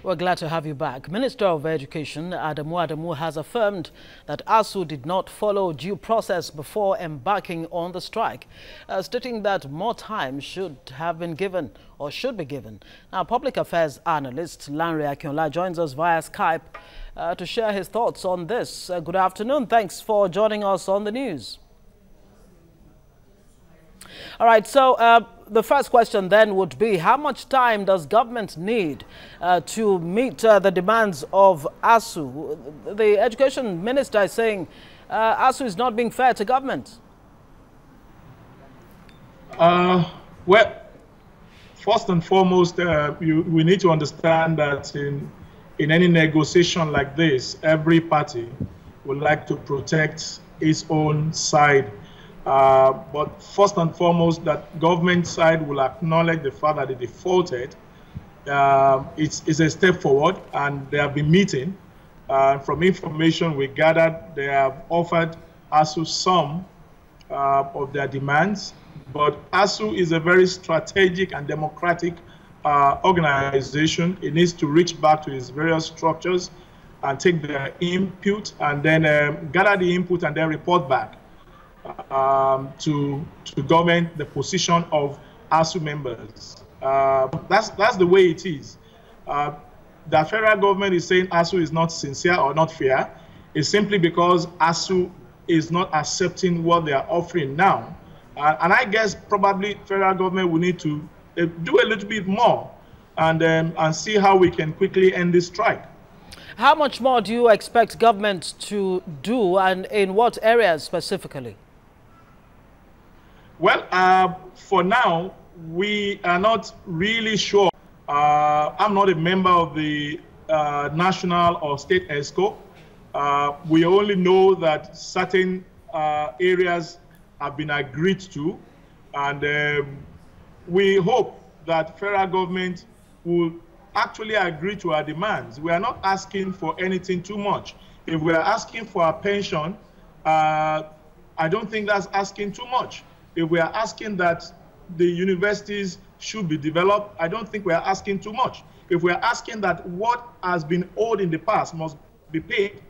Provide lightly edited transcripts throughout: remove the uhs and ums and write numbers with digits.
We're glad to have you back. Minister of Education Adamu has affirmed that ASUU did not follow due process before embarking on the strike, stating that more time should have been given or should be given. Now, public affairs analyst Lanre Akinola joins us via Skype to share his thoughts on this. Good afternoon. Thanks for joining us on the news. All right, so the first question then would be, how much time does government need to meet the demands of ASUU? The education minister is saying ASUU is not being fair to government. Well, first and foremost, we need to understand that in any negotiation like this, every party would like to protect its own side. But first and foremost, that government side will acknowledge the fact that they defaulted. It's a step forward, and they have been meeting. From information we gathered, they have offered ASUU some of their demands. But ASUU is a very strategic and democratic organization. It needs to reach back to its various structures and take their input, and then gather the input and then report back to government the position of ASUU members. That's the way it is. The federal government is saying ASUU is not sincere or not fair. It's simply because ASUU is not accepting what they are offering now. And I guess probably federal government will need to do a little bit more and see how we can quickly end this strike. How much more do you expect government to do, and in what areas specifically? Well, for now, we are not really sure. I'm not a member of the national or state ESCO. We only know that certain areas have been agreed to, and we hope that federal government will actually agree to our demands. We are not asking for anything too much. If we are asking for a pension, I don't think that's asking too much. If we are asking that the universities should be developed, I don't think we are asking too much. If we are asking that what has been owed in the past must be paid,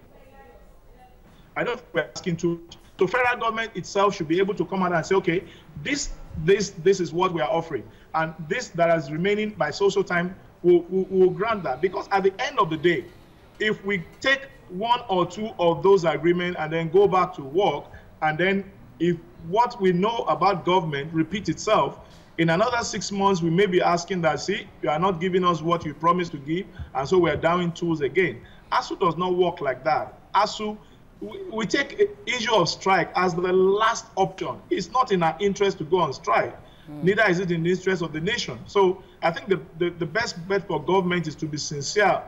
I don't think we're asking too much. So federal government itself should be able to come out and say, okay, this is what we are offering, and this that is remaining by social time will grant that. Because at the end of the day, if we take one or two of those agreements and then go back to work, and then if what we know about government repeats itself, in another 6 months, we may be asking that, see, you are not giving us what you promised to give, and so we're down in tools again. ASUU does not work like that. ASUU, we take issue of strike as the last option. It's not in our interest to go on strike. Neither is it in the interest of the nation. So I think the best bet for government is to be sincere,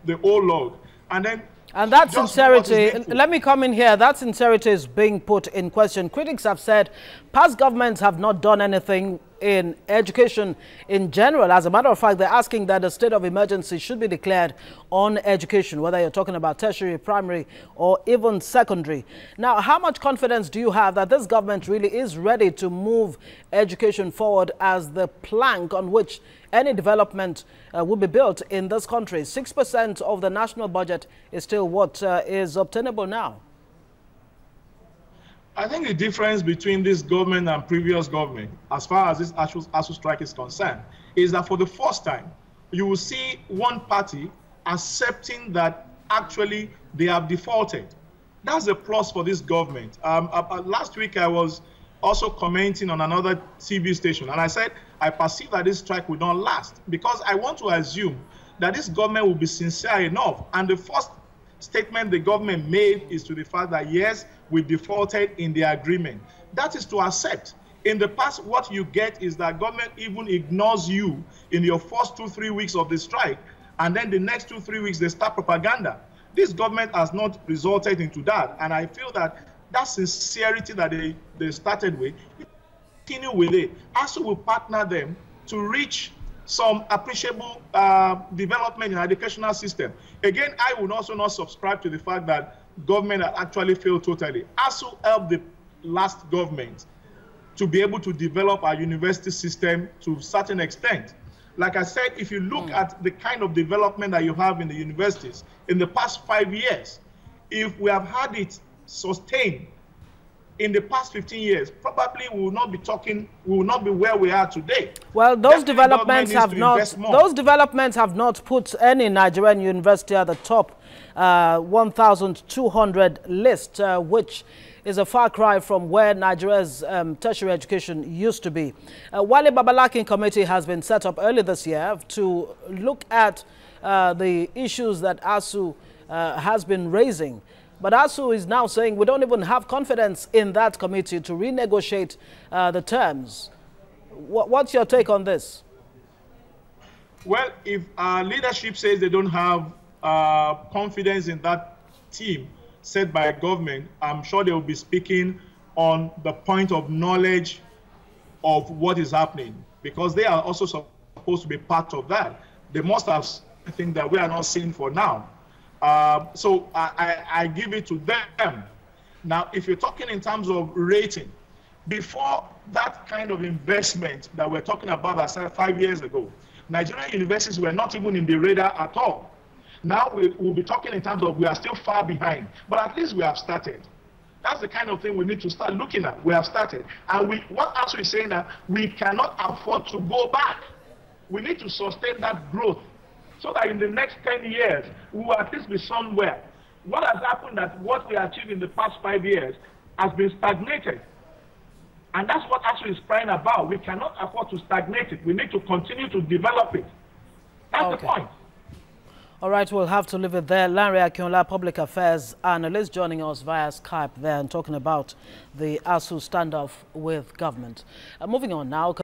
the whole Lord, and then. And that sincerity, let me come in here, that sincerity is being put in question. Critics have said past governments have not done anything in education in general. As a matter of fact, they're asking that a state of emergency should be declared on education, whether you're talking about tertiary, primary, or even secondary. Now, how much confidence do you have that this government really is ready to move education forward as the plank on which any development will be built in this country? 6% of the national budget is still what is obtainable now. I think the difference between this government and previous government, as far as this ASUU strike is concerned, is that for the first time, you will see one party accepting that actually they have defaulted. That's a plus for this government. Last week, I was also commenting on another TV station, and I said, I perceive that this strike will not last, because I want to assume that this government will be sincere enough. And the first statement the government made is to the fact that, yes, we defaulted in the agreement. That is to accept. In the past, what you get is that government even ignores you in your first 2-3 weeks of the strike, and then the next 2-3 weeks, they start propaganda. This government has not resulted into that, and I feel that that sincerity that they started with, continue with it. ASUU will partner them to reach some appreciable development in the educational system. Again, I would also not subscribe to the fact that government actually failed totally. ASUU helped the last government to be able to develop our university system to a certain extent. Like I said, if you look at the kind of development that you have in the universities in the past 5 years, if we have had it sustained in the past 15 years, probably we will not be talking, we will not be where we are today. Well, those developments have not put any Nigerian university at the top 1,200 list, which is a far cry from where Nigeria's tertiary education used to be. Wale Babalakin Committee has been set up early this year to look at the issues that ASUU has been raising. But ASUU is now saying we don't even have confidence in that committee to renegotiate the terms. What's your take on this? Well, if our leadership says they don't have confidence in that team set by government, I'm sure they will be speaking on the point of knowledge of what is happening, because they are also supposed to be part of that. They must have something that we are not seeing for now. So I give it to them. Now, if you're talking in terms of rating, before that kind of investment that we're talking about, I said 5 years ago, Nigerian universities were not even in the radar at all. Now we'll be talking in terms of we are still far behind, but at least we have started. That's the kind of thing we need to start looking at. We have started. And what ASUU is saying that we cannot afford to go back. We need to sustain that growth so that in the next 10 years, we will at least be somewhere. What has happened that what we achieved in the past 5 years has been stagnated. And that's what ASUU is crying about. We cannot afford to stagnate it. We need to continue to develop it. That's the point. All right, we'll have to leave it there. Lanre Akinola, public affairs analyst, joining us via Skype there and talking about the ASUU standoff with government. Moving on now.